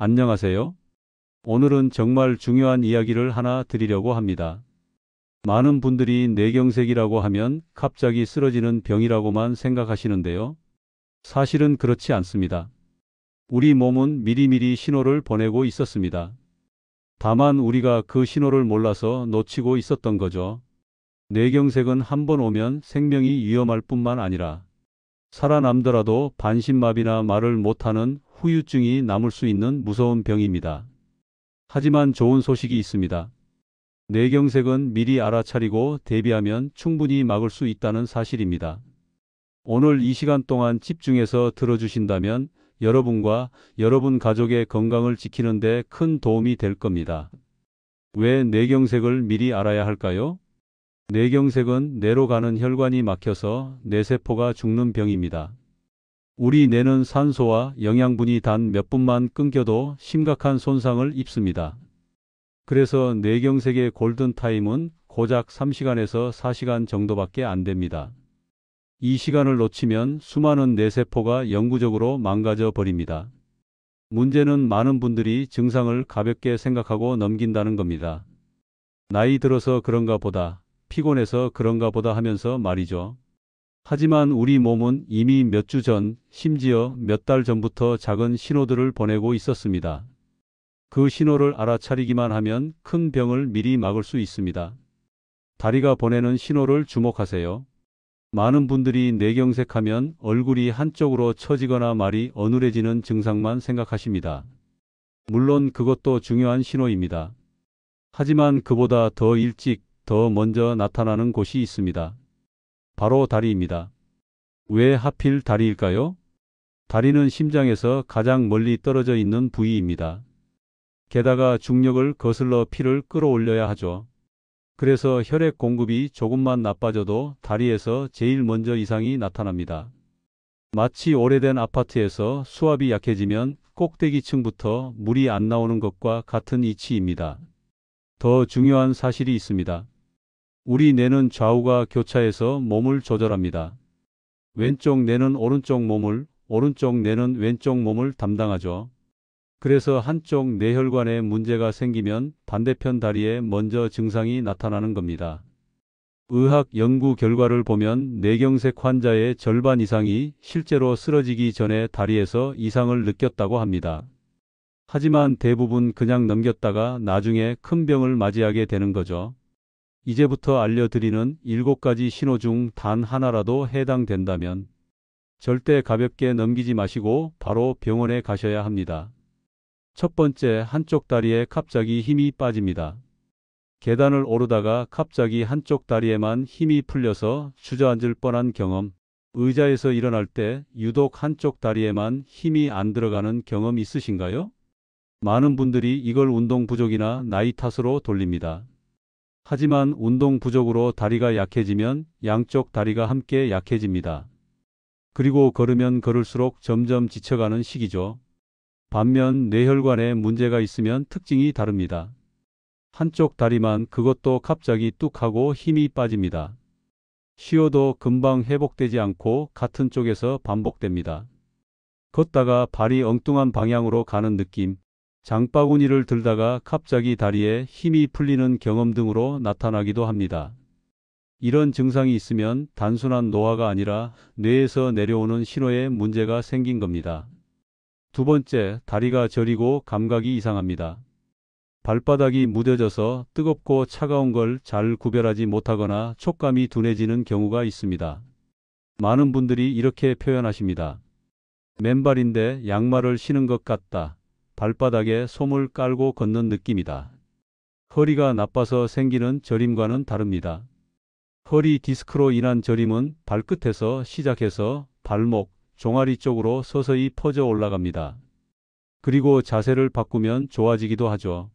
안녕하세요. 오늘은 정말 중요한 이야기를 하나 드리려고 합니다. 많은 분들이 뇌경색이라고 하면 갑자기 쓰러지는 병이라고만 생각하시는데요. 사실은 그렇지 않습니다. 우리 몸은 미리미리 신호를 보내고 있었습니다. 다만 우리가 그 신호를 몰라서 놓치고 있었던 거죠. 뇌경색은 한 번 오면 생명이 위험할 뿐만 아니라 살아남더라도 반신마비나 말을 못하는 후유증이 남을 수 있는 무서운 병입니다. 하지만 좋은 소식이 있습니다. 뇌경색은 미리 알아차리고 대비하면 충분히 막을 수 있다는 사실입니다. 오늘 이 시간 동안 집중해서 들어주신다면 여러분과 여러분 가족의 건강을 지키는 데 큰 도움이 될 겁니다. 왜 뇌경색을 미리 알아야 할까요? 뇌경색은 뇌로 가는 혈관이 막혀서 뇌세포가 죽는 병입니다. 우리 뇌는 산소와 영양분이 단 몇 분만 끊겨도 심각한 손상을 입습니다. 그래서 뇌경색의 골든타임은 고작 3시간에서 4시간 정도밖에 안 됩니다. 이 시간을 놓치면 수많은 뇌세포가 영구적으로 망가져 버립니다. 문제는 많은 분들이 증상을 가볍게 생각하고 넘긴다는 겁니다. 나이 들어서 그런가 보다, 피곤해서 그런가 보다 하면서 말이죠. 하지만 우리 몸은 이미 몇 주 전, 심지어 몇 달 전부터 작은 신호들을 보내고 있었습니다. 그 신호를 알아차리기만 하면 큰 병을 미리 막을 수 있습니다. 다리가 보내는 신호를 주목하세요. 많은 분들이 뇌경색하면 얼굴이 한쪽으로 처지거나 말이 어눌해지는 증상만 생각하십니다. 물론 그것도 중요한 신호입니다. 하지만 그보다 더 일찍, 더 먼저 나타나는 곳이 있습니다. 바로 다리입니다. 왜 하필 다리일까요? 다리는 심장에서 가장 멀리 떨어져 있는 부위입니다. 게다가 중력을 거슬러 피를 끌어올려야 하죠. 그래서 혈액 공급이 조금만 나빠져도 다리에서 제일 먼저 이상이 나타납니다. 마치 오래된 아파트에서 수압이 약해지면 꼭대기층부터 물이 안 나오는 것과 같은 이치입니다. 더 중요한 사실이 있습니다. 우리 뇌는 좌우가 교차해서 몸을 조절합니다. 왼쪽 뇌는 오른쪽 몸을, 오른쪽 뇌는 왼쪽 몸을 담당하죠. 그래서 한쪽 뇌혈관에 문제가 생기면 반대편 다리에 먼저 증상이 나타나는 겁니다. 의학 연구 결과를 보면 뇌경색 환자의 절반 이상이 실제로 쓰러지기 전에 다리에서 이상을 느꼈다고 합니다. 하지만 대부분 그냥 넘겼다가 나중에 큰 병을 맞이하게 되는 거죠. 이제부터 알려드리는 7가지 신호 중 단 하나라도 해당된다면 절대 가볍게 넘기지 마시고 바로 병원에 가셔야 합니다. 첫 번째, 한쪽 다리에 갑자기 힘이 빠집니다. 계단을 오르다가 갑자기 한쪽 다리에만 힘이 풀려서 주저앉을 뻔한 경험, 의자에서 일어날 때 유독 한쪽 다리에만 힘이 안 들어가는 경험 있으신가요? 많은 분들이 이걸 운동 부족이나 나이 탓으로 돌립니다. 하지만 운동 부족으로 다리가 약해지면 양쪽 다리가 함께 약해집니다. 그리고 걸으면 걸을수록 점점 지쳐가는 시기죠. 반면 뇌혈관에 문제가 있으면 특징이 다릅니다. 한쪽 다리만 그것도 갑자기 뚝 하고 힘이 빠집니다. 쉬어도 금방 회복되지 않고 같은 쪽에서 반복됩니다. 걷다가 발이 엉뚱한 방향으로 가는 느낌, 장바구니를 들다가 갑자기 다리에 힘이 풀리는 경험 등으로 나타나기도 합니다. 이런 증상이 있으면 단순한 노화가 아니라 뇌에서 내려오는 신호에 문제가 생긴 겁니다. 두 번째, 다리가 저리고 감각이 이상합니다. 발바닥이 무뎌져서 뜨겁고 차가운 걸 잘 구별하지 못하거나 촉감이 둔해지는 경우가 있습니다. 많은 분들이 이렇게 표현하십니다. 맨발인데 양말을 신은 것 같다. 발바닥에 솜을 깔고 걷는 느낌이다. 허리가 나빠서 생기는 저림과는 다릅니다. 허리 디스크로 인한 저림은 발끝에서 시작해서 발목, 종아리 쪽으로 서서히 퍼져 올라갑니다. 그리고 자세를 바꾸면 좋아지기도 하죠.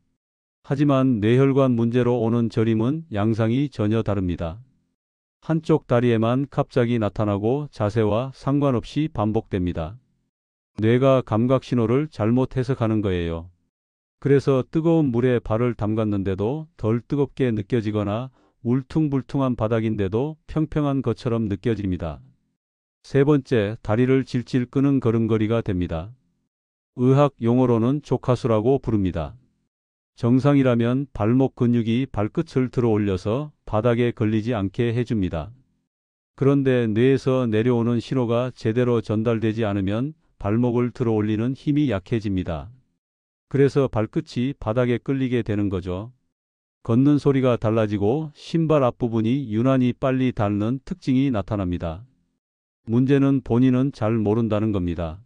하지만 뇌혈관 문제로 오는 저림은 양상이 전혀 다릅니다. 한쪽 다리에만 갑자기 나타나고 자세와 상관없이 반복됩니다. 뇌가 감각 신호를 잘못 해석하는 거예요. 그래서 뜨거운 물에 발을 담갔는데도 덜 뜨겁게 느껴지거나 울퉁불퉁한 바닥인데도 평평한 것처럼 느껴집니다. 세 번째, 다리를 질질 끄는 걸음걸이가 됩니다. 의학 용어로는 조카수라고 부릅니다. 정상이라면 발목 근육이 발끝을 들어 올려서 바닥에 걸리지 않게 해줍니다. 그런데 뇌에서 내려오는 신호가 제대로 전달되지 않으면 발목을 들어 올리는 힘이 약해집니다. 그래서 발끝이 바닥에 끌리게 되는 거죠. 걷는 소리가 달라지고 신발 앞부분이 유난히 빨리 닳는 특징이 나타납니다. 문제는 본인은 잘 모른다는 겁니다.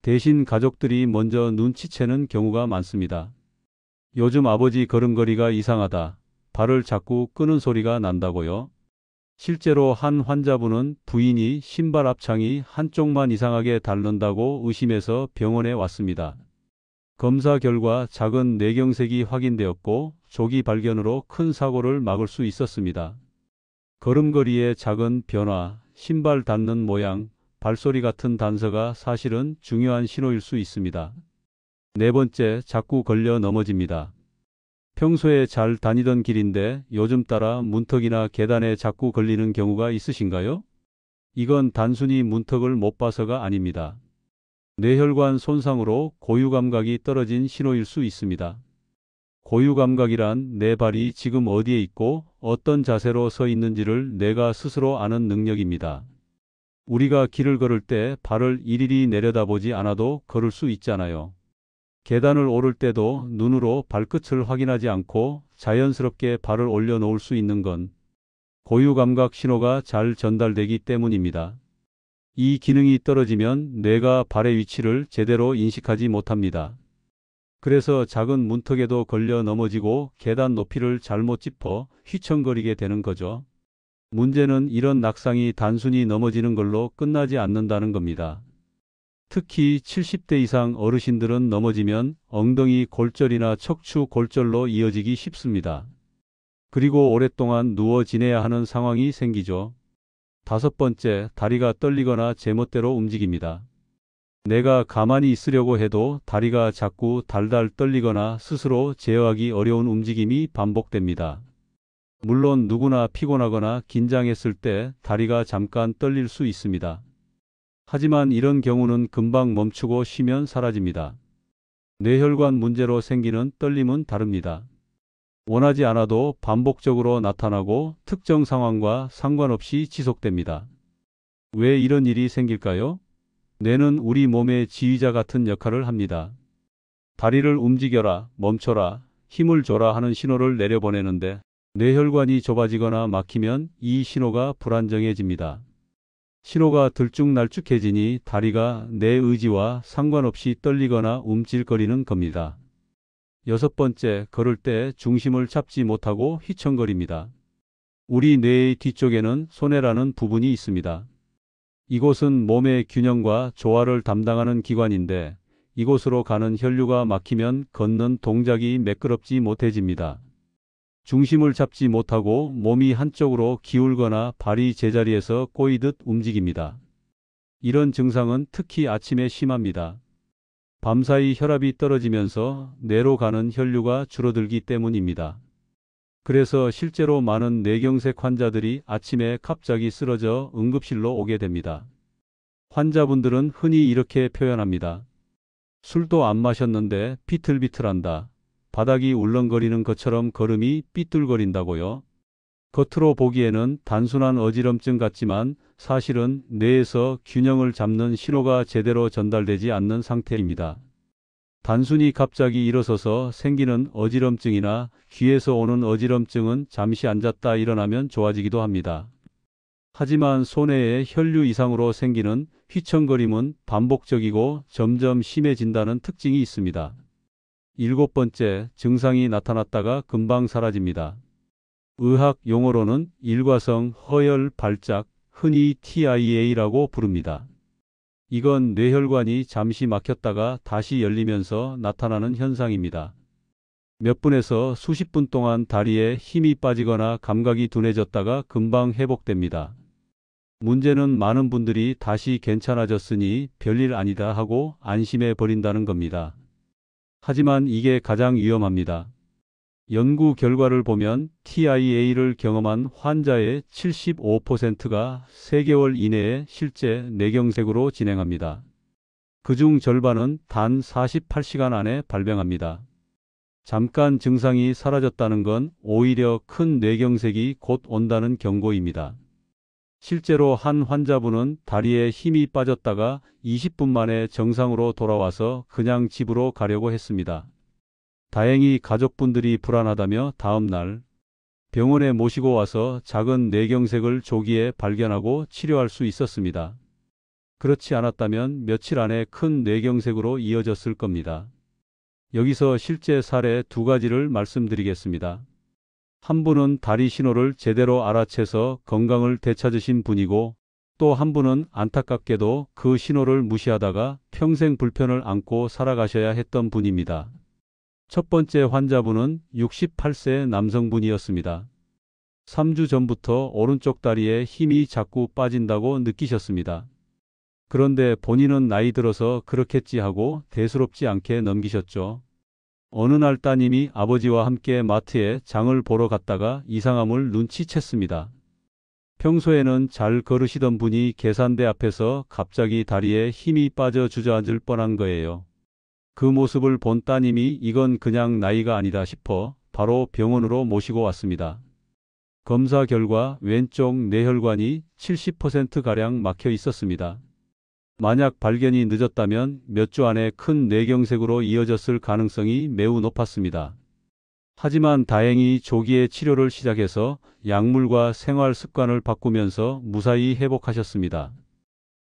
대신 가족들이 먼저 눈치채는 경우가 많습니다. 요즘 아버지 걸음걸이가 이상하다. 발을 자꾸 끄는 소리가 난다고요. 실제로 한 환자분은 부인이 신발 앞창이 한쪽만 이상하게 닳는다고 의심해서 병원에 왔습니다. 검사 결과 작은 뇌경색이 확인되었고 조기 발견으로 큰 사고를 막을 수 있었습니다. 걸음걸이의 작은 변화, 신발 닿는 모양, 발소리 같은 단서가 사실은 중요한 신호일 수 있습니다. 네 번째, 자꾸 걸려 넘어집니다. 평소에 잘 다니던 길인데 요즘 따라 문턱이나 계단에 자꾸 걸리는 경우가 있으신가요? 이건 단순히 문턱을 못 봐서가 아닙니다. 뇌혈관 손상으로 고유감각이 떨어진 신호일 수 있습니다. 고유감각이란 내 발이 지금 어디에 있고 어떤 자세로 서 있는지를 내가 스스로 아는 능력입니다. 우리가 길을 걸을 때 발을 일일이 내려다보지 않아도 걸을 수 있잖아요. 계단을 오를 때도 눈으로 발끝을 확인하지 않고 자연스럽게 발을 올려놓을 수 있는 건 고유감각 신호가 잘 전달되기 때문입니다. 이 기능이 떨어지면 뇌가 발의 위치를 제대로 인식하지 못합니다. 그래서 작은 문턱에도 걸려 넘어지고 계단 높이를 잘못 짚어 휘청거리게 되는 거죠. 문제는 이런 낙상이 단순히 넘어지는 걸로 끝나지 않는다는 겁니다. 특히 70대 이상 어르신들은 넘어지면 엉덩이 골절이나 척추 골절로 이어지기 쉽습니다. 그리고 오랫동안 누워 지내야 하는 상황이 생기죠. 다섯 번째, 다리가 떨리거나 제멋대로 움직입니다. 내가 가만히 있으려고 해도 다리가 자꾸 달달 떨리거나 스스로 제어하기 어려운 움직임이 반복됩니다. 물론 누구나 피곤하거나 긴장했을 때 다리가 잠깐 떨릴 수 있습니다. 하지만 이런 경우는 금방 멈추고 쉬면 사라집니다. 뇌혈관 문제로 생기는 떨림은 다릅니다. 원하지 않아도 반복적으로 나타나고 특정 상황과 상관없이 지속됩니다. 왜 이런 일이 생길까요? 뇌는 우리 몸의 지휘자 같은 역할을 합니다. 다리를 움직여라, 멈춰라, 힘을 줘라 하는 신호를 내려보내는데 뇌혈관이 좁아지거나 막히면 이 신호가 불안정해집니다. 신호가 들쭉날쭉해지니 다리가 내 의지와 상관없이 떨리거나 움찔거리는 겁니다. 여섯 번째, 걸을 때 중심을 잡지 못하고 휘청거립니다. 우리 뇌의 뒤쪽에는 소뇌라는 부분이 있습니다. 이곳은 몸의 균형과 조화를 담당하는 기관인데 이곳으로 가는 혈류가 막히면 걷는 동작이 매끄럽지 못해집니다. 중심을 잡지 못하고 몸이 한쪽으로 기울거나 발이 제자리에서 꼬이듯 움직입니다. 이런 증상은 특히 아침에 심합니다. 밤사이 혈압이 떨어지면서 뇌로 가는 혈류가 줄어들기 때문입니다. 그래서 실제로 많은 뇌경색 환자들이 아침에 갑자기 쓰러져 응급실로 오게 됩니다. 환자분들은 흔히 이렇게 표현합니다. 술도 안 마셨는데 비틀비틀한다. 바닥이 울렁거리는 것처럼 걸음이 삐뚤거린다고요. 겉으로 보기에는 단순한 어지럼증 같지만 사실은 뇌에서 균형을 잡는 신호가 제대로 전달되지 않는 상태입니다. 단순히 갑자기 일어서서 생기는 어지럼증이나 귀에서 오는 어지럼증은 잠시 앉았다 일어나면 좋아지기도 합니다. 하지만 소뇌의 혈류 이상으로 생기는 휘청거림은 반복적이고 점점 심해진다는 특징이 있습니다. 일곱 번째, 증상이 나타났다가 금방 사라집니다. 의학 용어로는 일과성 허혈 발작, 흔히 TIA라고 부릅니다. 이건 뇌혈관이 잠시 막혔다가 다시 열리면서 나타나는 현상입니다. 몇 분에서 수십 분 동안 다리에 힘이 빠지거나 감각이 둔해졌다가 금방 회복됩니다. 문제는 많은 분들이 다시 괜찮아졌으니 별일 아니다 하고 안심해 버린다는 겁니다. 하지만 이게 가장 위험합니다. 연구 결과를 보면 TIA를 경험한 환자의 75%가 3개월 이내에 실제 뇌경색으로 진행합니다. 그중 절반은 단 48시간 안에 발병합니다. 잠깐 증상이 사라졌다는 건 오히려 큰 뇌경색이 곧 온다는 경고입니다. 실제로 한 환자분은 다리에 힘이 빠졌다가 20분 만에 정상으로 돌아와서 그냥 집으로 가려고 했습니다. 다행히 가족분들이 불안하다며 다음 날 병원에 모시고 와서 작은 뇌경색을 조기에 발견하고 치료할 수 있었습니다. 그렇지 않았다면 며칠 안에 큰 뇌경색으로 이어졌을 겁니다. 여기서 실제 사례 두 가지를 말씀드리겠습니다. 한 분은 다리 신호를 제대로 알아채서 건강을 되찾으신 분이고, 또 한 분은 안타깝게도 그 신호를 무시하다가 평생 불편을 안고 살아가셔야 했던 분입니다. 첫 번째 환자분은 68세 남성분이었습니다. 3주 전부터 오른쪽 다리에 힘이 자꾸 빠진다고 느끼셨습니다. 그런데 본인은 나이 들어서 그렇겠지 하고 대수롭지 않게 넘기셨죠. 어느 날 따님이 아버지와 함께 마트에 장을 보러 갔다가 이상함을 눈치챘습니다. 평소에는 잘 걸으시던 분이 계산대 앞에서 갑자기 다리에 힘이 빠져 주저앉을 뻔한 거예요. 그 모습을 본 따님이 이건 그냥 나이가 아니다 싶어 바로 병원으로 모시고 왔습니다. 검사 결과 왼쪽 뇌혈관이 70%가량 막혀 있었습니다. 만약 발견이 늦었다면 몇 주 안에 큰 뇌경색으로 이어졌을 가능성이 매우 높았습니다. 하지만 다행히 조기에 치료를 시작해서 약물과 생활 습관을 바꾸면서 무사히 회복하셨습니다.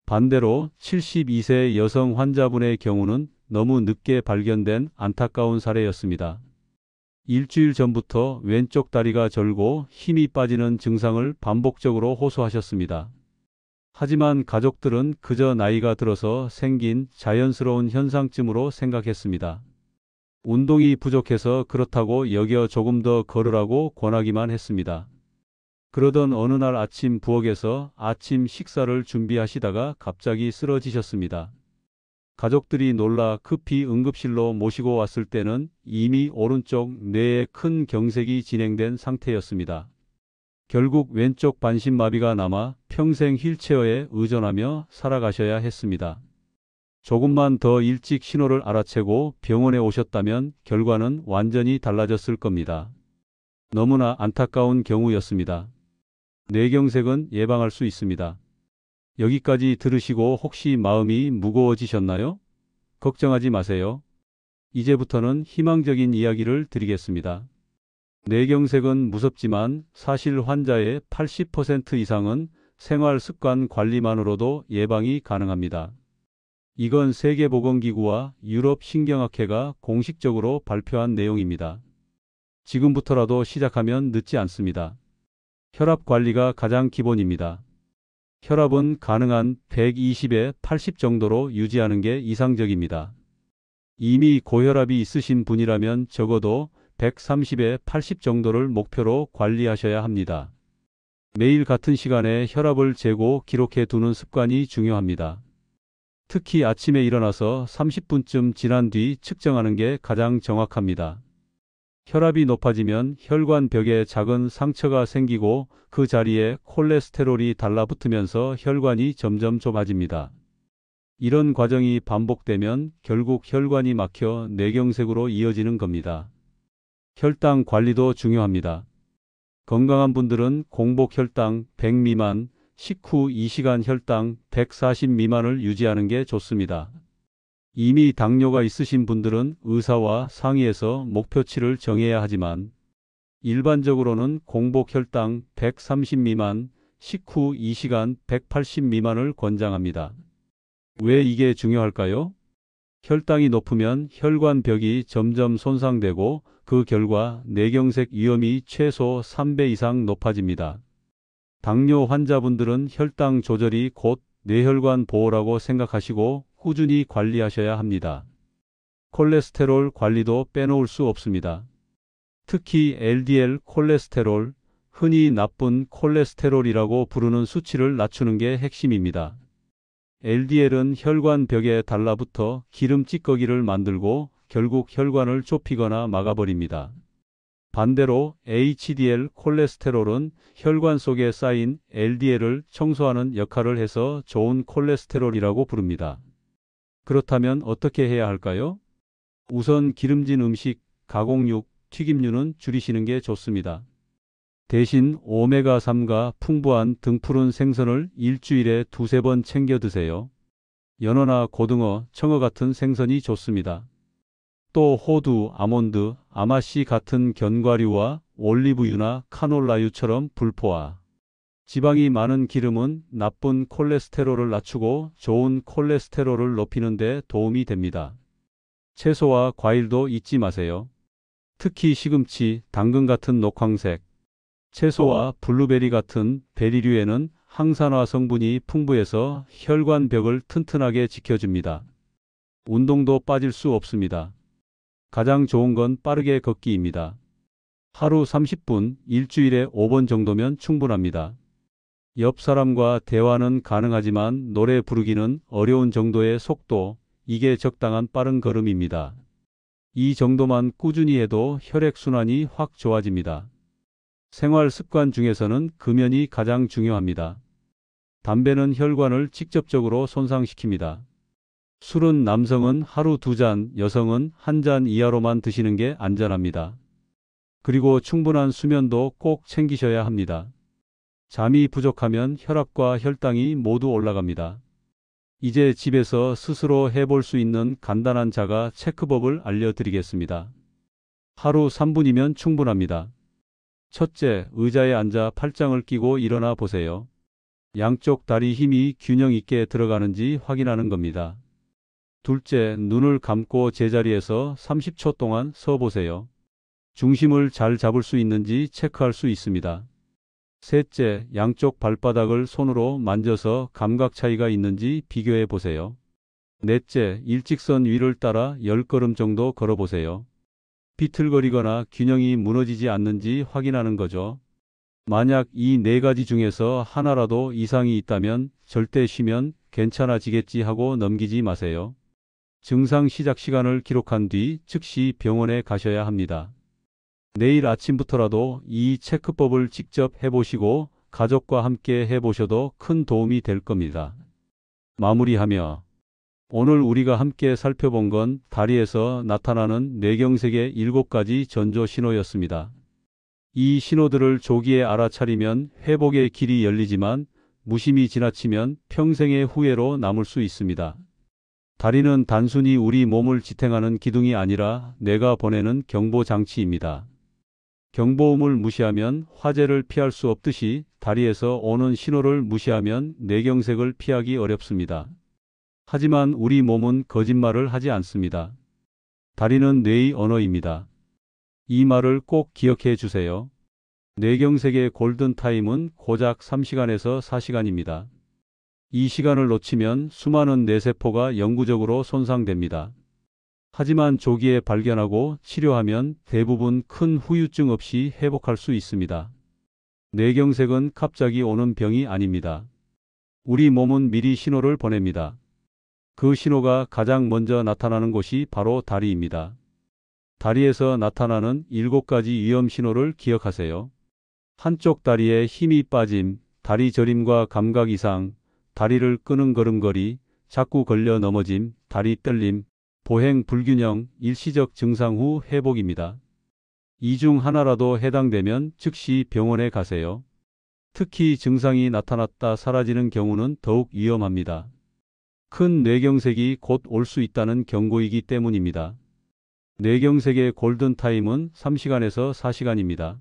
반대로 72세 여성 환자분의 경우는 너무 늦게 발견된 안타까운 사례였습니다. 일주일 전부터 왼쪽 다리가 절고 힘이 빠지는 증상을 반복적으로 호소하셨습니다. 하지만 가족들은 그저 나이가 들어서 생긴 자연스러운 현상쯤으로 생각했습니다. 운동이 부족해서 그렇다고 여겨 조금 더 걸으라고 권하기만 했습니다. 그러던 어느 날 아침 부엌에서 아침 식사를 준비하시다가 갑자기 쓰러지셨습니다. 가족들이 놀라 급히 응급실로 모시고 왔을 때는 이미 오른쪽 뇌에 큰 경색이 진행된 상태였습니다. 결국 왼쪽 반신마비가 남아 평생 휠체어에 의존하며 살아가셔야 했습니다. 조금만 더 일찍 신호를 알아채고 병원에 오셨다면 결과는 완전히 달라졌을 겁니다. 너무나 안타까운 경우였습니다. 뇌경색은 예방할 수 있습니다. 여기까지 들으시고 혹시 마음이 무거워지셨나요? 걱정하지 마세요. 이제부터는 희망적인 이야기를 드리겠습니다. 뇌경색은 무섭지만 사실 환자의 80% 이상은 생활 습관 관리만으로도 예방이 가능합니다. 이건 세계보건기구와 유럽신경학회가 공식적으로 발표한 내용입니다. 지금부터라도 시작하면 늦지 않습니다. 혈압 관리가 가장 기본입니다. 혈압은 가능한 120에 80 정도로 유지하는 게 이상적입니다. 이미 고혈압이 있으신 분이라면 적어도 130에 80 정도를 목표로 관리하셔야 합니다. 매일 같은 시간에 혈압을 재고 기록해 두는 습관이 중요합니다. 특히 아침에 일어나서 30분쯤 지난 뒤 측정하는 게 가장 정확합니다. 혈압이 높아지면 혈관벽에 작은 상처가 생기고 그 자리에 콜레스테롤이 달라붙으면서 혈관이 점점 좁아집니다. 이런 과정이 반복되면 결국 혈관이 막혀 뇌경색으로 이어지는 겁니다. 혈당 관리도 중요합니다. 건강한 분들은 공복 혈당 100 미만, 식후 2시간 혈당 140 미만을 유지하는 게 좋습니다. 이미 당뇨가 있으신 분들은 의사와 상의해서 목표치를 정해야 하지만 일반적으로는 공복 혈당 130 미만, 식후 2시간 180 미만을 권장합니다. 왜 이게 중요할까요? 혈당이 높으면 혈관벽이 점점 손상되고 그 결과 뇌경색 위험이 최소 3배 이상 높아집니다. 당뇨 환자분들은 혈당 조절이 곧 뇌혈관 보호라고 생각하시고 꾸준히 관리하셔야 합니다. 콜레스테롤 관리도 빼놓을 수 없습니다. 특히 LDL 콜레스테롤, 흔히 나쁜 콜레스테롤이라고 부르는 수치를 낮추는 게 핵심입니다. LDL은 혈관벽에 달라붙어 기름 찌꺼기를 만들고 결국 혈관을 좁히거나 막아버립니다. 반대로 HDL 콜레스테롤은 혈관 속에 쌓인 LDL을 청소하는 역할을 해서 좋은 콜레스테롤이라고 부릅니다. 그렇다면 어떻게 해야 할까요? 우선 기름진 음식, 가공육, 튀김류는 줄이시는 게 좋습니다. 대신 오메가3가 풍부한 등푸른 생선을 일주일에 두세 번 챙겨 드세요. 연어나 고등어, 청어 같은 생선이 좋습니다. 또 호두, 아몬드, 아마씨 같은 견과류와 올리브유나 카놀라유처럼 불포화. 지방이 많은 기름은 나쁜 콜레스테롤을 낮추고 좋은 콜레스테롤을 높이는 데 도움이 됩니다. 채소와 과일도 잊지 마세요. 특히 시금치, 당근 같은 녹황색, 채소와 블루베리 같은 베리류에는 항산화 성분이 풍부해서 혈관벽을 튼튼하게 지켜줍니다. 운동도 빠질 수 없습니다. 가장 좋은 건 빠르게 걷기입니다. 하루 30분, 일주일에 5번 정도면 충분합니다. 옆 사람과 대화는 가능하지만 노래 부르기는 어려운 정도의 속도, 이게 적당한 빠른 걸음입니다. 이 정도만 꾸준히 해도 혈액순환이 확 좋아집니다. 생활 습관 중에서는 금연이 가장 중요합니다. 담배는 혈관을 직접적으로 손상시킵니다. 술은 남성은 하루 2잔, 여성은 1잔 이하로만 드시는 게 안전합니다. 그리고 충분한 수면도 꼭 챙기셔야 합니다. 잠이 부족하면 혈압과 혈당이 모두 올라갑니다. 이제 집에서 스스로 해볼 수 있는 간단한 자가 체크법을 알려드리겠습니다. 하루 3분이면 충분합니다. 첫째, 의자에 앉아 팔짱을 끼고 일어나 보세요. 양쪽 다리 힘이 균형 있게 들어가는지 확인하는 겁니다. 둘째, 눈을 감고 제자리에서 30초 동안 서 보세요. 중심을 잘 잡을 수 있는지 체크할 수 있습니다. 셋째, 양쪽 발바닥을 손으로 만져서 감각 차이가 있는지 비교해 보세요. 넷째, 일직선 위를 따라 10걸음 정도 걸어 보세요. 비틀거리거나 균형이 무너지지 않는지 확인하는 거죠. 만약 이 4가지 중에서 하나라도 이상이 있다면 절대 쉬면 괜찮아지겠지 하고 넘기지 마세요. 증상 시작 시간을 기록한 뒤 즉시 병원에 가셔야 합니다. 내일 아침부터라도 이 체크법을 직접 해보시고 가족과 함께 해보셔도 큰 도움이 될 겁니다. 마무리하며 오늘 우리가 함께 살펴본 건 다리에서 나타나는 뇌경색의 7가지 전조 신호였습니다. 이 신호들을 조기에 알아차리면 회복의 길이 열리지만 무심히 지나치면 평생의 후회로 남을 수 있습니다. 다리는 단순히 우리 몸을 지탱하는 기둥이 아니라 뇌가 보내는 경보 장치입니다. 경보음을 무시하면 화재를 피할 수 없듯이 다리에서 오는 신호를 무시하면 뇌경색을 피하기 어렵습니다. 하지만 우리 몸은 거짓말을 하지 않습니다. 다리는 뇌의 언어입니다. 이 말을 꼭 기억해 주세요. 뇌경색의 골든타임은 고작 3시간에서 4시간입니다. 이 시간을 놓치면 수많은 뇌세포가 영구적으로 손상됩니다. 하지만 조기에 발견하고 치료하면 대부분 큰 후유증 없이 회복할 수 있습니다. 뇌경색은 갑자기 오는 병이 아닙니다. 우리 몸은 미리 신호를 보냅니다. 그 신호가 가장 먼저 나타나는 곳이 바로 다리입니다. 다리에서 나타나는 7가지 위험 신호를 기억하세요. 한쪽 다리에 힘이 빠짐, 다리 저림과 감각 이상, 다리를 끄는 걸음걸이, 자꾸 걸려 넘어짐, 다리 떨림, 보행 불균형, 일시적 증상 후 회복입니다. 이 중 하나라도 해당되면 즉시 병원에 가세요. 특히 증상이 나타났다 사라지는 경우는 더욱 위험합니다. 큰 뇌경색이 곧 올 수 있다는 경고이기 때문입니다. 뇌경색의 골든타임은 3시간에서 4시간입니다.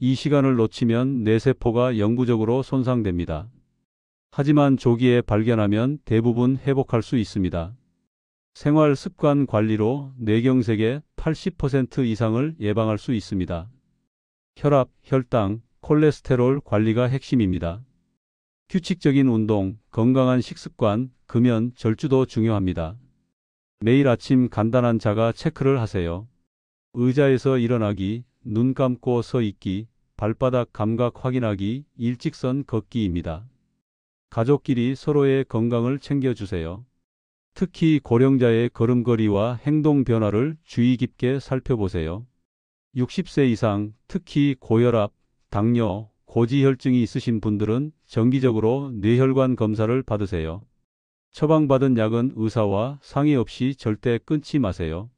이 시간을 놓치면 뇌세포가 영구적으로 손상됩니다. 하지만 조기에 발견하면 대부분 회복할 수 있습니다. 생활 습관 관리로 뇌경색의 80% 이상을 예방할 수 있습니다. 혈압, 혈당, 콜레스테롤 관리가 핵심입니다. 규칙적인 운동, 건강한 식습관, 금연, 절주도 중요합니다. 매일 아침 간단한 자가 체크를 하세요. 의자에서 일어나기, 눈 감고 서 있기, 발바닥 감각 확인하기, 일직선 걷기입니다. 가족끼리 서로의 건강을 챙겨주세요. 특히 고령자의 걸음걸이와 행동 변화를 주의 깊게 살펴보세요. 60세 이상, 특히 고혈압, 당뇨, 고지혈증이 있으신 분들은 정기적으로 뇌혈관 검사를 받으세요. 처방받은 약은 의사와 상의 없이 절대 끊지 마세요.